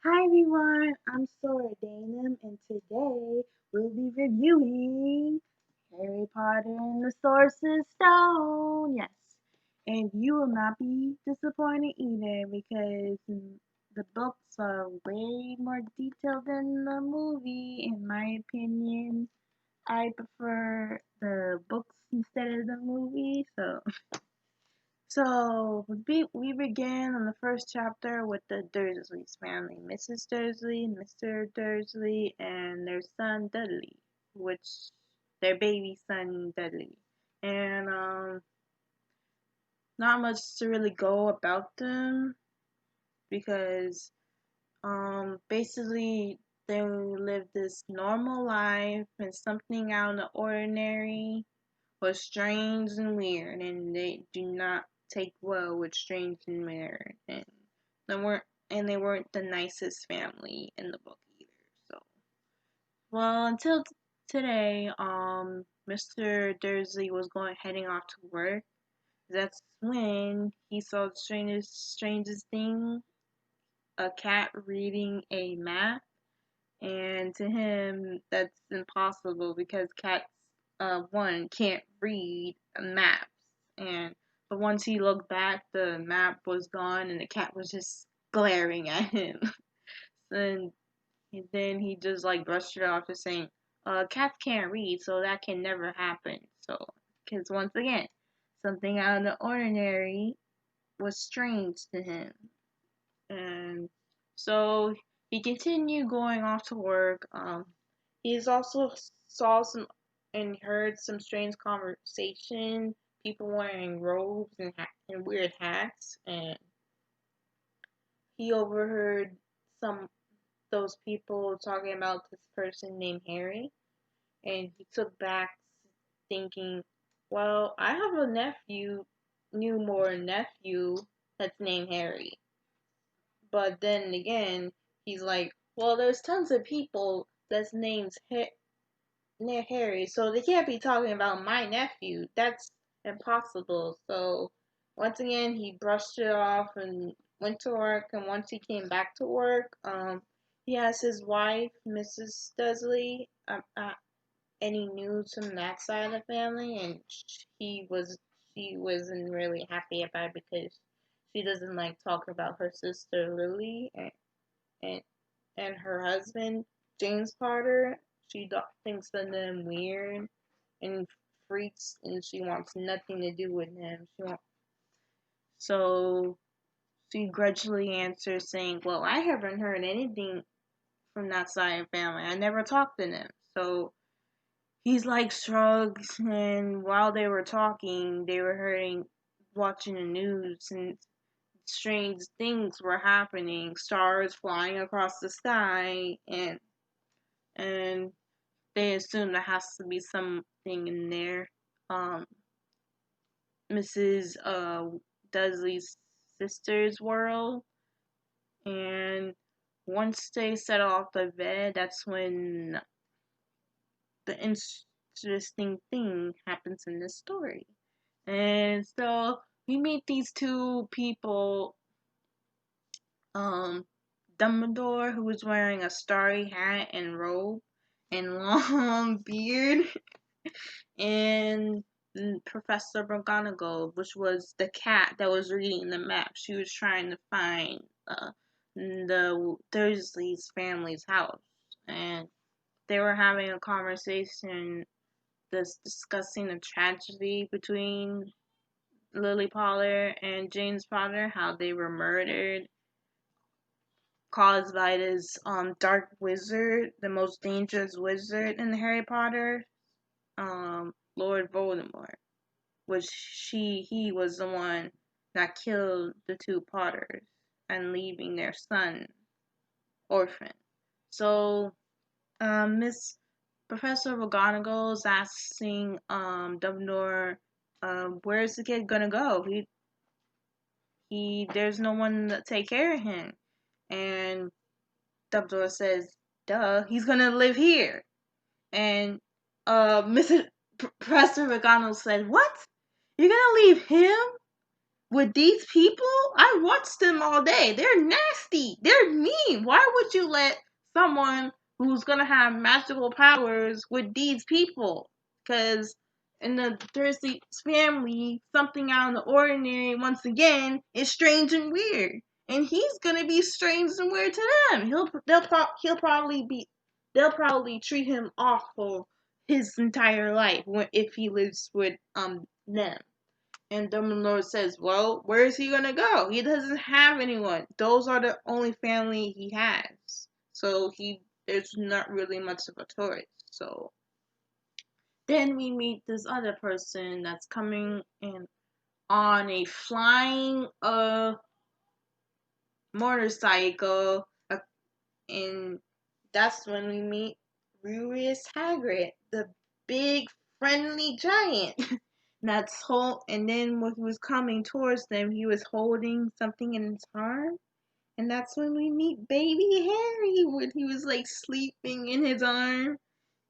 Hi everyone, I'm Sora Danam, and today we'll be reviewing Harry Potter and the Sorcerer's Stone. Yes, and you will not be disappointed either because the books are way more detailed than the movie. In my opinion, I prefer the books instead of the movie. So we begin on the first chapter with the Dursleys family, Mrs. Dursley, Mr. Dursley, and their son Dudley, which their baby son Dudley, and not much to really go about them because basically they live this normal life and something out of the ordinary was strange and weird, and they do not take well with strange and weird, and they weren't the nicest family in the book either. So, well, until today, Mr. Dursley was heading off to work. That's when he saw the strangest thing: a cat reading a map, and to him that's impossible because cats one can't read maps, and but once he looked back the map was gone and the cat was just glaring at him. and, and then he just like brushed it off as saying cats can't read, so that can never happen. So because once again something out of the ordinary was strange to him. And so he continued going off to work. He's also saw some and heard some strange conversation. People wearing robes and weird hats, and he overheard some those people talking about this person named Harry, and he took back thinking, "Well, I have a newborn nephew that's named Harry." But then again, he's like, well, there's tons of people that's named Harry, so they can't be talking about my nephew. That's impossible. So once again, he brushed it off and went to work. And once he came back to work, he asked his wife, Mrs. Dudley, any news from that side of the family, and she wasn't really happy about it because she doesn't like talking about her sister Lily and and her husband James Potter. She thinks of them weird and freaks, and she wants nothing to do with him. So she grudgingly answers, saying, "Well, I haven't heard anything from that side of the family. I never talked to them." So he's like shrugs, and while they were talking, they were watching the news, and strange things were happening. Stars flying across the sky, and they assume there has to be something in there. Um, Mrs. Dudley's sister's world, and once they set off the bed, that's when the interesting thing happens in this story. And so we meet these two people, um, Dumbledore, who was wearing a starry hat and robe and long beard, and Professor McGonagall, which was the cat that was reading the map. She was trying to find the Dursley's family's house, and they were having a conversation, discussing the tragedy between Lily Potter and James Potter, how they were murdered, caused by this dark wizard, the most dangerous wizard in Harry Potter, Lord Voldemort, which he was the one that killed the two Potters and leaving their son orphan. So Miss Professor McGonagall is asking Dumbledore, where's the kid gonna go? He there's no one to take care of him. And Dumbledore says, duh, he's gonna live here. And Mrs. Professor McGonagall said, what? You're gonna leave him? with these people, I watched them all day. They're nasty. They're mean. Why would you let someone who's gonna have magical powers with these people? Because in the Dursley family, something out of the ordinary, once again, is strange and weird. And he's gonna be strange and weird to them. They'll probably treat him awful his entire life if he lives with them. And Dumbledore says, well, where is he going to go? He doesn't have anyone. Those are the only family he has. So there's not really much of a choice. So then we meet this other person that's coming in on a flying motorcycle. And that's when we meet Rubius Hagrid, the big friendly giant. And then when he was coming towards them, he was holding something in his arm. And that's when we meet baby Harry when he was like sleeping in his arm.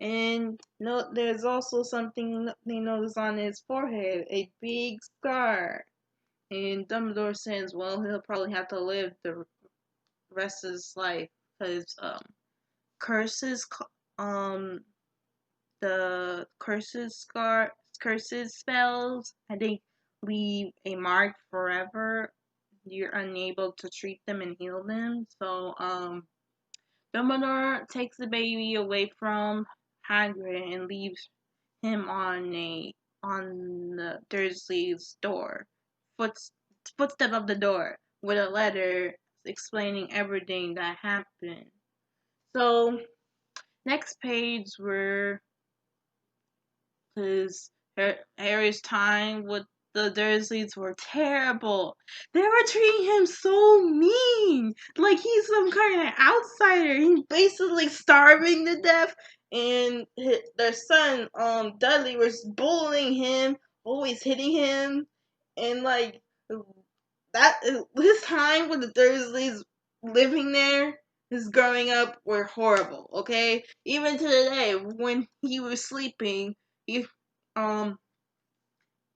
And no, there's also something they notice on his forehead, a big scar. And Dumbledore says, well, he'll probably have to live the rest of his life because curses, the curses spells, I think, leave a mark forever. You're unable to treat them and heal them. So Dumbledore takes the baby away from Hagrid and leaves him on the Dursley's door, footstep of the door, with a letter explaining everything that happened. So next page were because Harry's time with the Dursleys were terrible. They were treating him so mean, like he's some kind of outsider. He's basically starving to death, and their son, Dudley, was bullying him, always hitting him, and like that. His time with the Dursleys living there, his growing up, were horrible. Okay, even to the day when he was sleeping. He,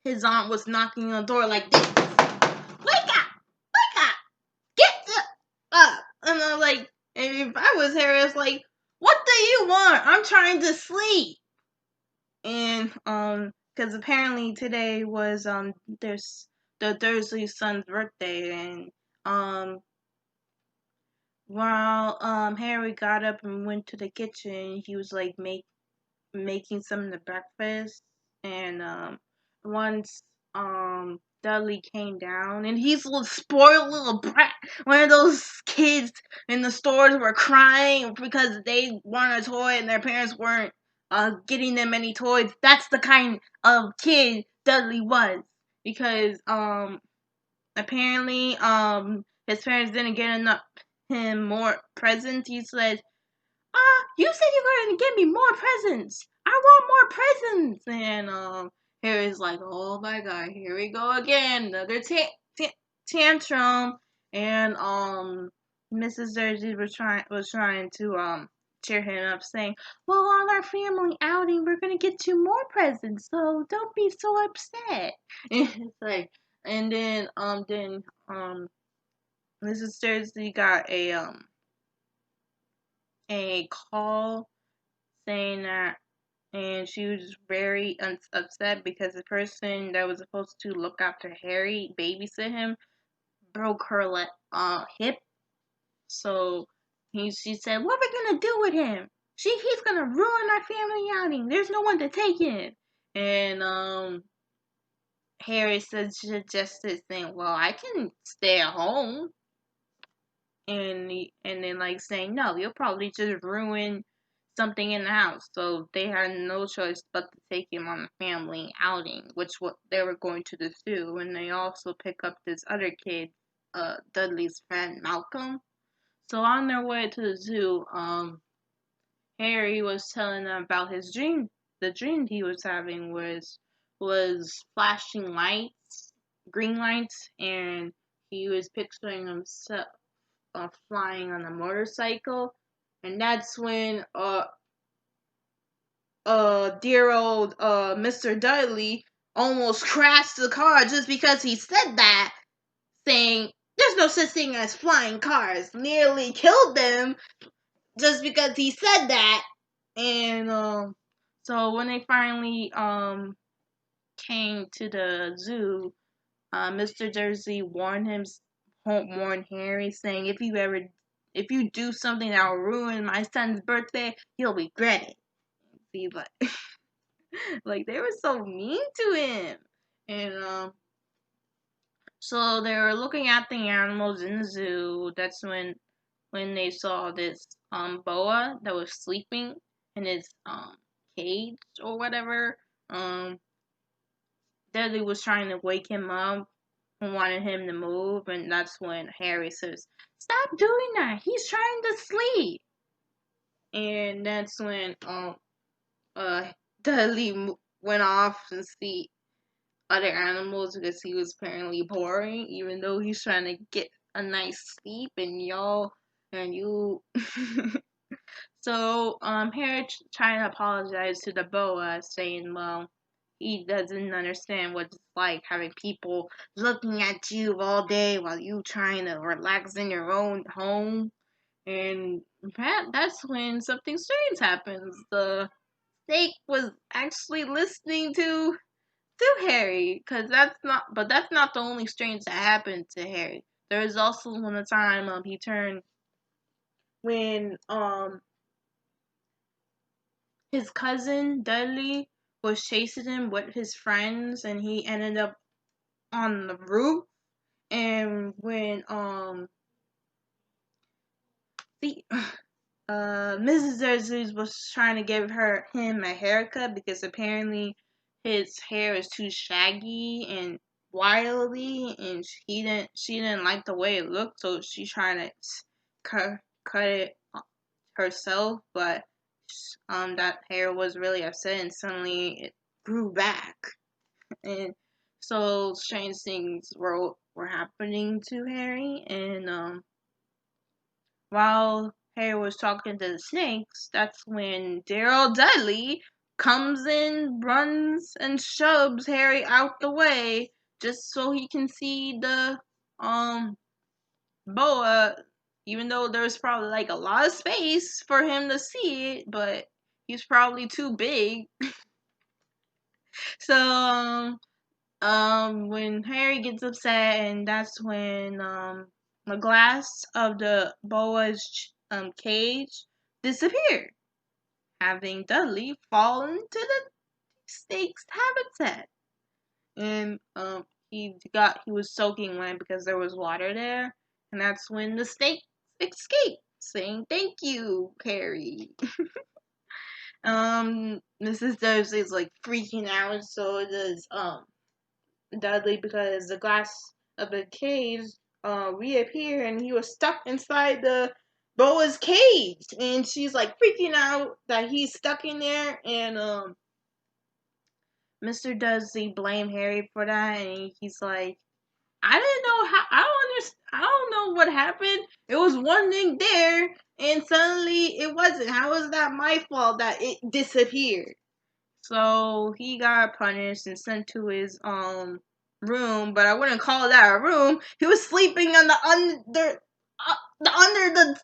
his aunt was knocking on the door like this. Wake up, get up. And I'm like, and if I was Harry, I was like, what do you want? I'm trying to sleep. And, because apparently today was, there's the Dursley son's birthday, and, while, Harry got up and went to the kitchen, he was like, making some of the breakfast, and once Dudley came down, and he's a little spoiled little brat, one of those kids in the stores were crying because they wanted a toy and their parents weren't getting them any toys. That's the kind of kid Dudley was, because apparently his parents didn't get enough him more presents. He said, you said you were gonna give me more presents. I want more presents. And Harry's like, oh my god, here we go again, another tantrum. And Mrs. Dursley was trying to cheer him up, saying, well, on our family outing, we're gonna get you more presents, so don't be so upset. And it's like, and then Mrs. Dursley got a call saying that, and she was very upset because the person that was supposed to look after Harry, babysit him, broke her hip. So she said, "What are we gonna do with him? He's gonna ruin our family outing. There's no one to take him." And Harry suggested saying, "Well, I can stay at home." And then like saying, no, you'll probably just ruin something in the house. So they had no choice but to take him on a family outing, which what they were going to the zoo. And they also pick up this other kid, Dudley's friend Malcolm. So on their way to the zoo, Harry was telling them about his dream. The dream he was having was flashing lights, green lights, and he was picturing himself flying on a motorcycle, and that's when dear old Mr. Dudley almost crashed the car just because he said that, saying there's no such thing as flying cars. Nearly killed them just because he said that. And so when they finally came to the zoo, Mr. Dursley warned Harry, saying if you do something that will ruin my son's birthday, he'll regret it. See, but like they were so mean to him. And so they were looking at the animals in the zoo. That's when they saw this boa that was sleeping in his cage or whatever. Dudley was trying to wake him up and wanted him to move, and that's when Harry says, "Stop doing that! He's trying to sleep." And that's when Dudley went off and see other animals because he was apparently boring, even though he's trying to get a nice sleep, and you. So Harry trying to apologize to the boa, saying, well, he doesn't understand what it's like having people looking at you all day while you trying to relax in your own home. And that's when something strange happens. The snake was actually listening to Harry, but that's not the only strange that happened to Harry. There was also one time he turned when his cousin Dudley was chasing him with his friends, and he ended up on the roof. And when the Mrs. Dursley was trying to give him a haircut because apparently his hair is too shaggy and wily, and she didn't like the way it looked, so she trying to cut it herself, but that hair was really upset, and suddenly it grew back, and so strange things were happening to Harry, and while Harry was talking to the snakes, that's when Daryl Dudley comes in, runs, and shoves Harry out the way just so he can see the boa, even though there's probably like a lot of space for him to see it, but he's probably too big. So when Harry gets upset, and that's when the glass of the boa's cage disappeared, having Dudley fall into the snake's habitat. And he was soaking wet because there was water there, and that's when the snake escaped, saying "Thank you, Harry." Mrs. Dursley's like freaking out, so does Dudley, because the glass of the cage reappeared, and he was stuck inside the boa's cage, and she's like freaking out that he's stuck in there, and Mr. Dursley blamed Harry for that, and he's like, I didn't know how. I don't understand. I don't know what happened. It was one thing there, and suddenly it wasn't. How is that my fault that it disappeared? So he got punished and sent to his room, but I wouldn't call that a room. He was sleeping on under the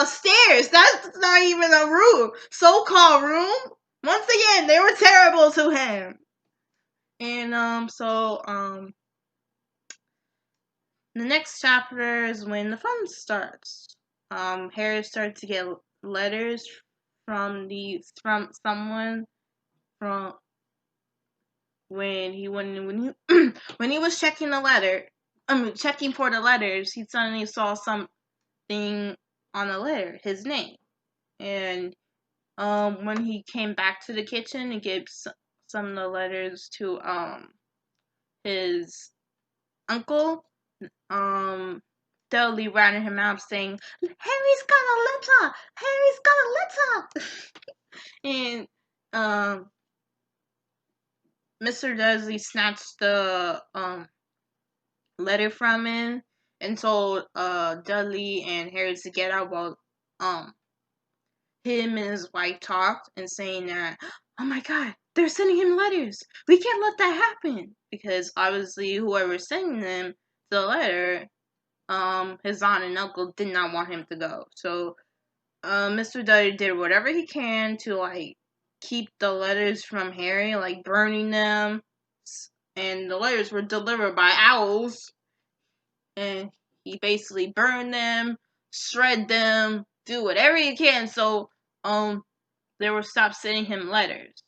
stairs. That's not even a room. So-called room. Once again, they were terrible to him. And the next chapter is when the fun starts. Harry starts to get letters from someone from when he when he was checking checking for the letters, he suddenly saw something on the letter, his name, and when he came back to the kitchen and gave some of the letters to his uncle, Dudley ratted him out, saying, "Harry's got a letter! Harry's got a letter!" And Mr. Dursley snatched the letter from him and told Dudley and Harry to get out while him and his wife talked, and saying that, "Oh my god, they're sending him letters. We can't let that happen. Because obviously whoever's sending them the letter, his aunt and uncle did not want him to go. So, Mr. Dudley did whatever he can to, like, keep the letters from Harry, like, burning them. And the letters were delivered by owls. And he basically burned them, shred them, do whatever he can so, they would stop sending him letters.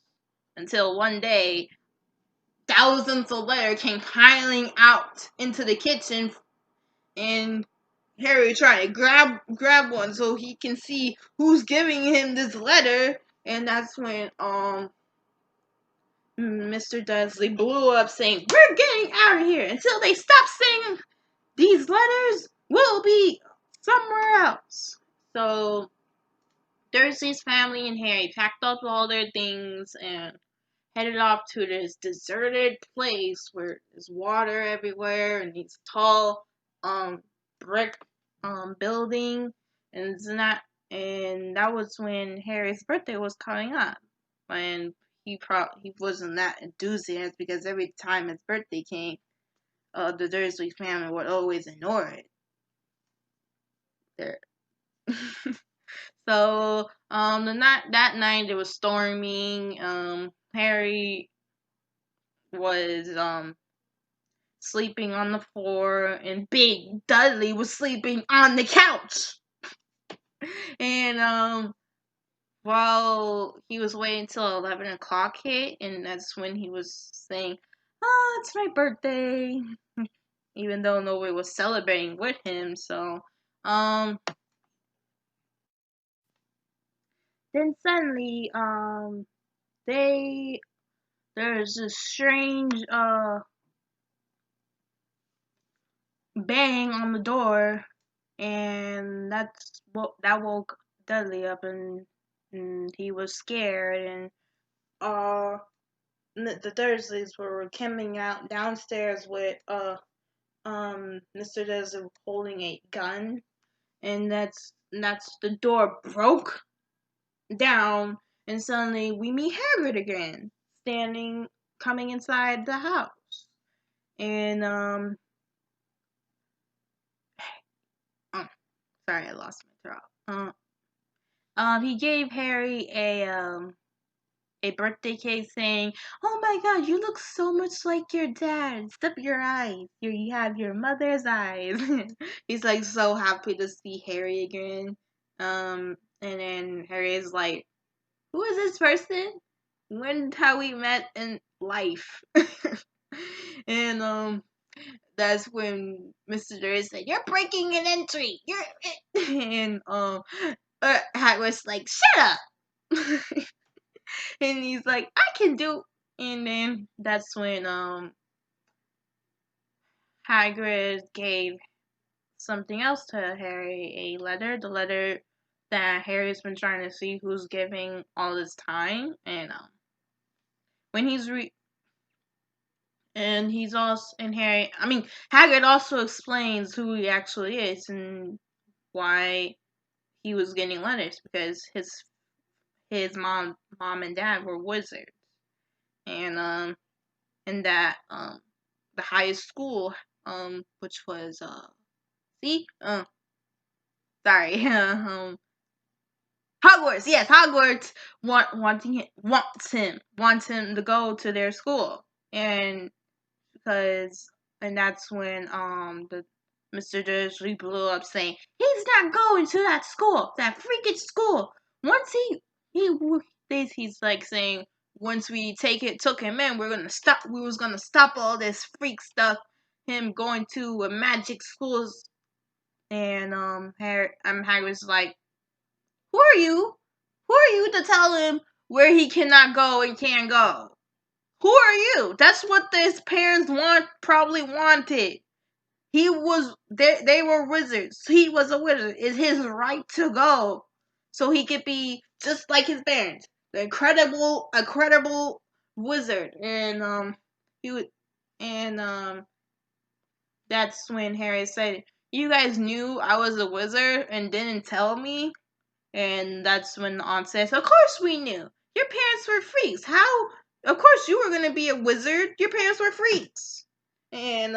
Until one day, thousands of letters came piling out into the kitchen, and Harry tried to grab one so he can see who's giving him this letter, and that's when Mr. Dursley blew up saying, "We're getting out of here until they stop sending these letters. We'll be somewhere else." So Dursley's family and Harry packed up all their things and headed off to this deserted place where there's water everywhere and these tall brick building, and that was when Harry's birthday was coming up, and he wasn't that enthusiastic because every time his birthday came, the Dursley family would always ignore it. There. So that night it was storming. Harry was sleeping on the floor, and Big Dudley was sleeping on the couch. And while he was waiting till 11 o'clock hit, and that's when he was saying, "Oh, it's my birthday," even though nobody was celebrating with him. So, then suddenly, there's this strange bang on the door, and that woke Dudley up, and he was scared, and the Dursleys were coming out downstairs with Mr. Dursley holding a gun, and that's the door broke down, and suddenly we meet Hagrid again, coming inside the house, and oh, sorry, I lost my throat. He gave Harry a birthday cake saying, "Oh my God, you look so much like your dad. Step your eyes. You have your mother's eyes." He's like so happy to see Harry again. And then Harry is like, "Who is this person? When have we met in life?" And that's when Mr. Dursley said, "You're breaking an entry. And Hagrid's like, "Shut up." And he's like, "I can do." And then that's when Hagrid gave something else to Harry, a letter, the letter that Harry's been trying to see who's giving all this time. And when Hagrid also explains who he actually is and why he was getting letters, because his mom and dad were wizards, and that the highest school, which was see sorry Hogwarts. Yes, Hogwarts wants him to go to their school, and that's when the Mr. Dursley blew up saying, "He's not going to that school, that freaking school. Once he's like saying, once we took him in, we was gonna stop all this freak stuff, him going to a magic schools." And Hagrid's like, "Who are you? Who are you to tell him where he cannot go and can't go? Who are you?" That's what his parents probably wanted. They were wizards. He was a wizard. It's his right to go, so he could be just like his parents, the incredible wizard. And he would, and that's when Harry said, "You guys knew I was a wizard and didn't tell me." And that's when the aunt says, "Of course we knew. Your parents were freaks. How Of course, you were gonna be a wizard. Your parents were freaks, and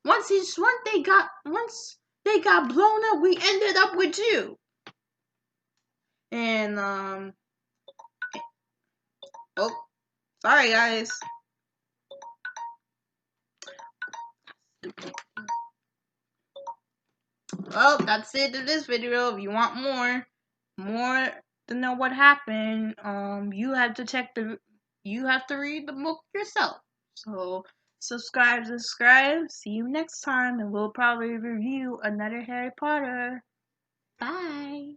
once they got blown up, we ended up with you. And oh, sorry guys. Well, that's it of this video. If you want more to know what happened, you have to read the book yourself. So subscribe. See you next time, and we'll probably review another Harry Potter. Bye.